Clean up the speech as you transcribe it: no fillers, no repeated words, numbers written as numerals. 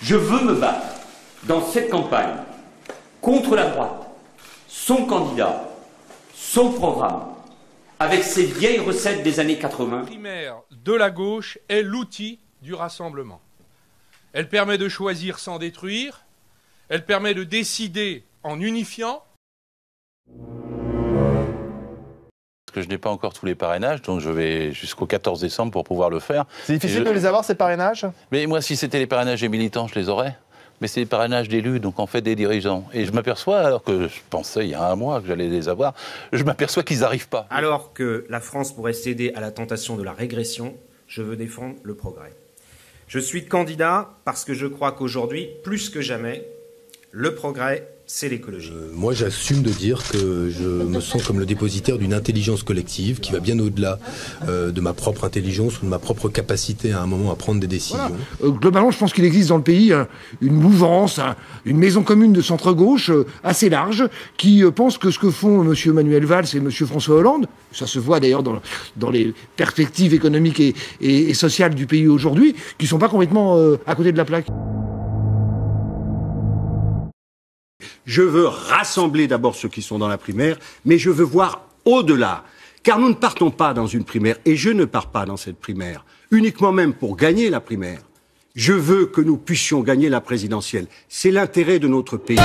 Je veux me battre dans cette campagne contre la droite, son candidat, son programme, avec ces vieilles recettes des années 80. La primaire de la gauche est l'outil du rassemblement. Elle permet de choisir sans détruire, elle permet de décider en unifiant. Parce que je n'ai pas encore tous les parrainages, donc je vais jusqu'au 14 décembre pour pouvoir le faire. C'est difficile de les avoir, ces parrainages? Mais moi, si c'était les parrainages des militants, je les aurais. Mais c'est les parrainages d'élus, donc en fait des dirigeants. Et je m'aperçois, alors que je pensais il y a un mois que j'allais les avoir, je m'aperçois qu'ils n'arrivent pas. Alors que la France pourrait céder à la tentation de la régression, je veux défendre le progrès. Je suis candidat parce que je crois qu'aujourd'hui, plus que jamais, le progrès, c'est l'écologie. Moi, j'assume de dire que je me sens comme le dépositaire d'une intelligence collective qui va bien au-delà de ma propre intelligence ou de ma propre capacité à un moment à prendre des décisions. Voilà. Globalement, je pense qu'il existe dans le pays une mouvance, une maison commune de centre-gauche assez large qui pense que ce que font M. Manuel Valls et M. François Hollande, ça se voit d'ailleurs dans les perspectives économiques et sociales du pays aujourd'hui, qui ne sont pas complètement à côté de la plaque. Je veux rassembler d'abord ceux qui sont dans la primaire, mais je veux voir au-delà. Car nous ne partons pas dans une primaire, et je ne pars pas dans cette primaire, uniquement même pour gagner la primaire. Je veux que nous puissions gagner la présidentielle. C'est l'intérêt de notre pays.